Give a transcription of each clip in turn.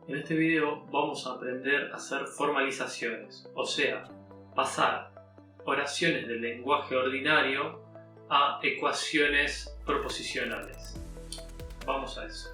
En este video vamos a aprender a hacer formalizaciones, o sea, pasar oraciones del lenguaje ordinario a ecuaciones proposicionales. Vamos a eso.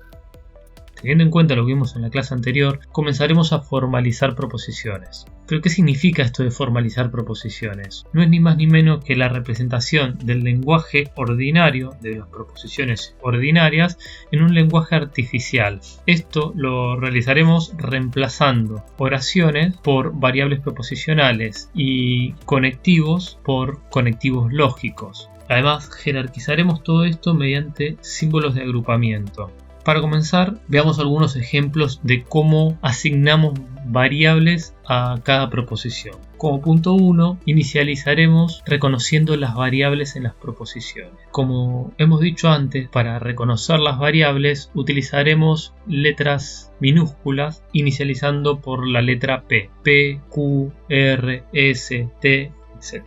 Teniendo en cuenta lo que vimos en la clase anterior, comenzaremos a formalizar proposiciones. ¿Pero qué significa esto de formalizar proposiciones? No es ni más ni menos que la representación del lenguaje ordinario, de las proposiciones ordinarias, en un lenguaje artificial. Esto lo realizaremos reemplazando oraciones por variables proposicionales y conectivos por conectivos lógicos. Además, jerarquizaremos todo esto mediante símbolos de agrupamiento. Para comenzar, veamos algunos ejemplos de cómo asignamos variables a cada proposición. Como punto 1, inicializaremos reconociendo las variables en las proposiciones. Como hemos dicho antes, para reconocer las variables utilizaremos letras minúsculas inicializando por la letra P. P, Q, R, S, T, etc.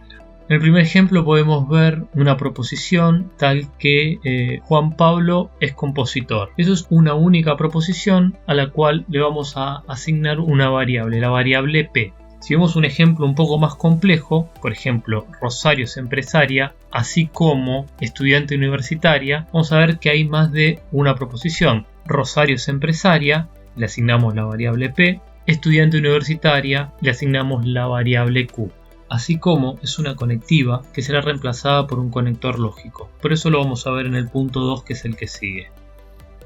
En el primer ejemplo podemos ver una proposición tal que Juan Pablo es compositor. Eso es una única proposición a la cual le vamos a asignar una variable, la variable P. Si vemos un ejemplo un poco más complejo, por ejemplo, Rosario es empresaria, así como estudiante universitaria, vamos a ver que hay más de una proposición. Rosario es empresaria, le asignamos la variable P, estudiante universitaria, le asignamos la variable Q. Así como es una conectiva que será reemplazada por un conector lógico. Por eso lo vamos a ver en el punto 2, que es el que sigue.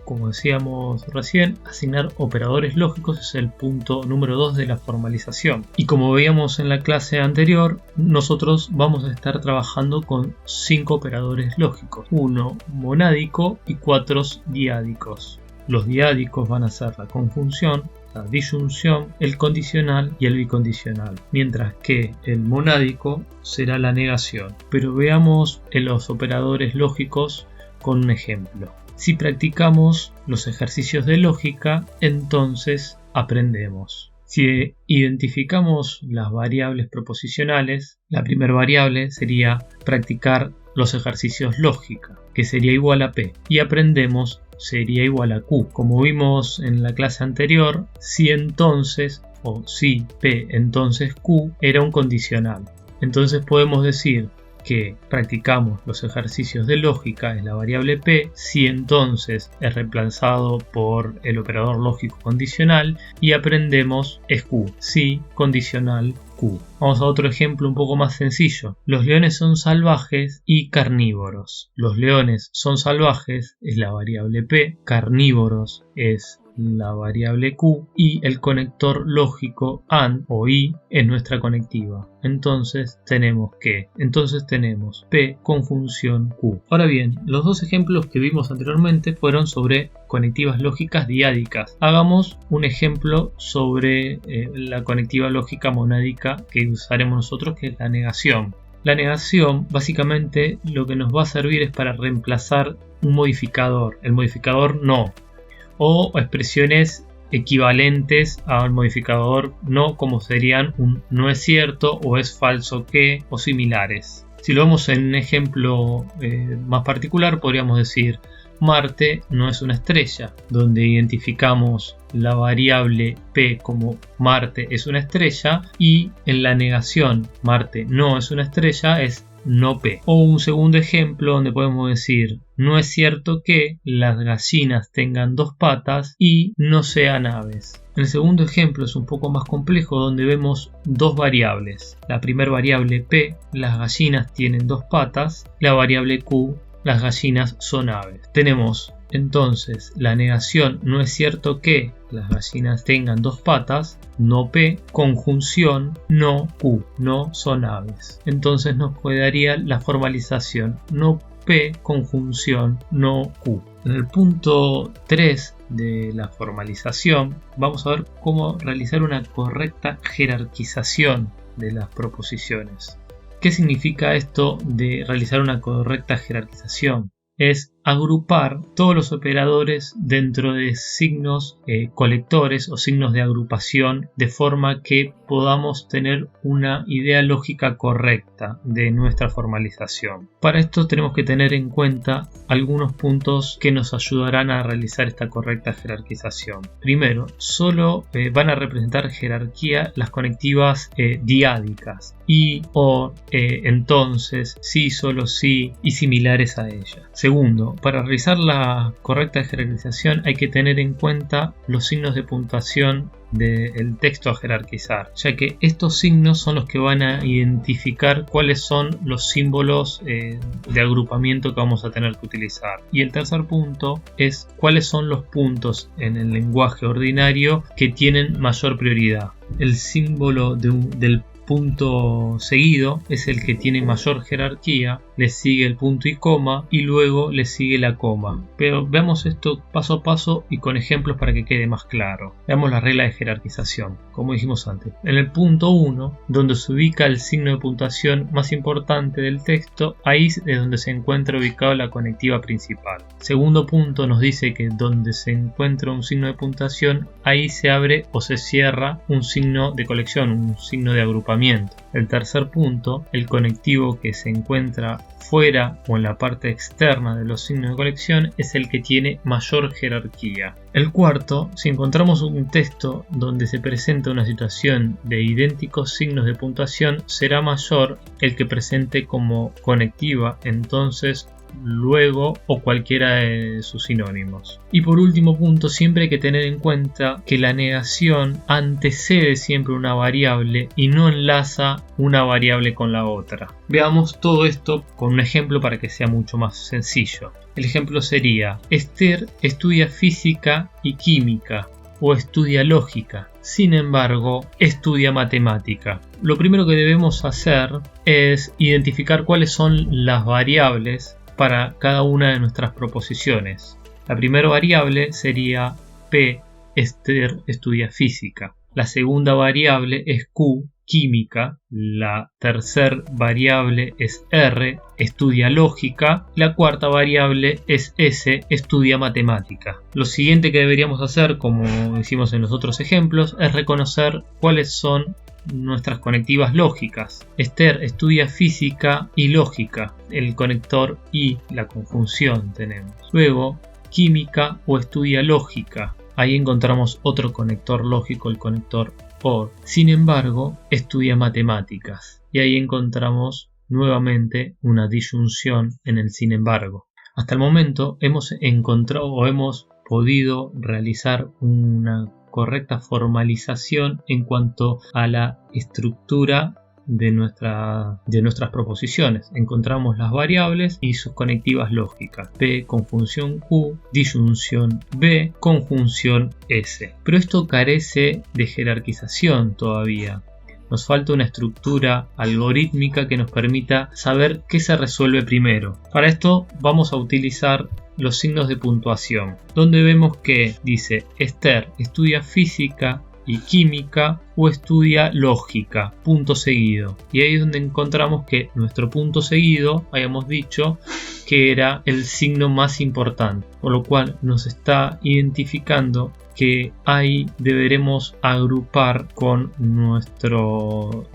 Como decíamos recién, asignar operadores lógicos es el punto número 2 de la formalización. Y como veíamos en la clase anterior, nosotros vamos a estar trabajando con 5 operadores lógicos, 1 monádico y 4 diádicos. Los diádicos van a ser la conjunción, la disyunción, el condicional y el bicondicional, mientras que el monádico será la negación. Pero veamos los operadores lógicos con un ejemplo. Si practicamos los ejercicios de lógica, entonces aprendemos. Si identificamos las variables proposicionales, la primera variable sería practicar los ejercicios lógica, que sería igual a P, y aprendemos sería igual a Q. Como vimos en la clase anterior, si entonces o si P entonces Q era un condicional. Entonces podemos decir que practicamos los ejercicios de lógica en la variable P, si entonces es reemplazado por el operador lógico condicional, y aprendemos es Q, si condicional Q. Vamos a otro ejemplo un poco más sencillo. Los leones son salvajes y carnívoros. Los leones son salvajes es la variable P, carnívoros es la variable Q y el conector lógico AND o I es nuestra conectiva. Entonces tenemos P conjunción Q. Ahora bien, los dos ejemplos que vimos anteriormente fueron sobre conectivas lógicas diádicas. Hagamos un ejemplo sobre la conectiva lógica monádica que usaremos nosotros, que es la negación. La negación básicamente lo que nos va a servir es para reemplazar un modificador, el modificador no, o expresiones equivalentes al modificador no, como serían un no es cierto o es falso que o similares. Si lo vemos en un ejemplo más particular, podríamos decir Marte no es una estrella, donde identificamos la variable P como Marte es una estrella y en la negación Marte no es una estrella es no P. O un segundo ejemplo donde podemos decir no es cierto que las gallinas tengan 2 patas y no sean aves. El segundo ejemplo es un poco más complejo, donde vemos 2 variables. La primera variable P, las gallinas tienen 2 patas, la variable Q, las gallinas son aves. Tenemos entonces la negación no es cierto que las gallinas tengan 2 patas, no P, conjunción no Q, no son aves. Entonces nos quedaría la formalización no P, conjunción no Q. En el punto 3 de la formalización vamos a ver cómo realizar una correcta jerarquización de las proposiciones. ¿Qué significa esto de realizar una correcta jerarquización? Es agrupar todos los operadores dentro de signos colectores o signos de agrupación, de forma que podamos tener una idea lógica correcta de nuestra formalización. Para esto tenemos que tener en cuenta algunos puntos que nos ayudarán a realizar esta correcta jerarquización. Primero, solo van a representar jerarquía las conectivas diádicas: y, o, entonces, sí, solo sí y similares a ella. Segundo, para realizar la correcta jerarquización hay que tener en cuenta los signos de puntuación del texto a jerarquizar, ya que estos signos son los que van a identificar cuáles son los símbolos de agrupamiento que vamos a tener que utilizar. Y el tercer punto es cuáles son los puntos en el lenguaje ordinario que tienen mayor prioridad. El símbolo del punto seguido es el que tiene mayor jerarquía, le sigue el punto y coma y luego le sigue la coma. Pero veamos esto paso a paso y con ejemplos para que quede más claro. Veamos la regla de jerarquización, como dijimos antes. En el punto 1, donde se ubica el signo de puntuación más importante del texto, ahí es donde se encuentra ubicada la conectiva principal. Segundo punto nos dice que donde se encuentra un signo de puntuación, ahí se abre o se cierra un signo de colección, un signo de agrupamiento. El tercer punto, el conectivo que se encuentra fuera o en la parte externa de los signos de colección, es el que tiene mayor jerarquía. El cuarto, si encontramos un texto donde se presenta una situación de idénticos signos de puntuación, será mayor el que presente como conectiva, entonces, luego o cualquiera de sus sinónimos. Y por último punto, siempre hay que tener en cuenta que la negación antecede siempre una variable y no enlaza una variable con la otra. Veamos todo esto con un ejemplo para que sea mucho más sencillo. El ejemplo sería: Esther estudia física y química o estudia lógica, sin embargo estudia matemática. Lo primero que debemos hacer es identificar cuáles son las variables para cada una de nuestras proposiciones. La primera variable sería P, Esther estudia física. La segunda variable es Q, química. La tercera variable es R, estudia lógica. La cuarta variable es S, estudia matemática. Lo siguiente que deberíamos hacer, como hicimos en los otros ejemplos, es reconocer cuáles son nuestras conectivas lógicas. Esther estudia física y lógica, el conector y la conjunción tenemos. Luego, química o estudia lógica, ahí encontramos otro conector lógico, el conector OR. Sin embargo, estudia matemáticas, y ahí encontramos nuevamente una disyunción en el sin embargo. Hasta el momento hemos encontrado o hemos podido realizar una correcta formalización en cuanto a la estructura de nuestras proposiciones. Encontramos las variables y sus conectivas lógicas: P, conjunción Q, disyunción B, conjunción S. Pero esto carece de jerarquización todavía. Nos falta una estructura algorítmica que nos permita saber qué se resuelve primero. Para esto vamos a utilizar los signos de puntuación, donde vemos que dice Esther estudia física y química o estudia lógica, punto seguido. Y ahí es donde encontramos que nuestro punto seguido, habíamos dicho que era el signo más importante, por lo cual nos está identificando que ahí deberemos agrupar con nuestro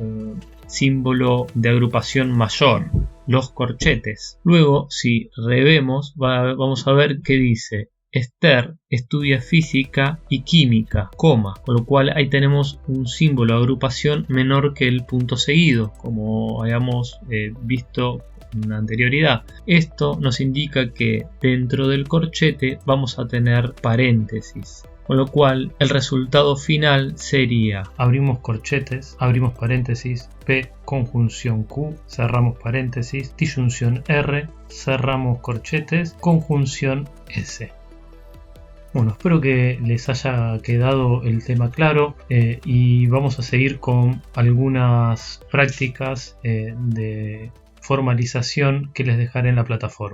símbolo de agrupación mayor, los corchetes. Luego, si revemos, vamos a ver que dice Esther estudia física y química, coma, con lo cual ahí tenemos un símbolo de agrupación menor que el punto seguido, como habíamos visto en la anterioridad. Esto nos indica que dentro del corchete vamos a tener paréntesis, con lo cual el resultado final sería: abrimos corchetes, abrimos paréntesis, P, conjunción Q, cerramos paréntesis, disyunción R, cerramos corchetes, conjunción S. Bueno, espero que les haya quedado el tema claro y vamos a seguir con algunas prácticas de formalización que les dejaré en la plataforma.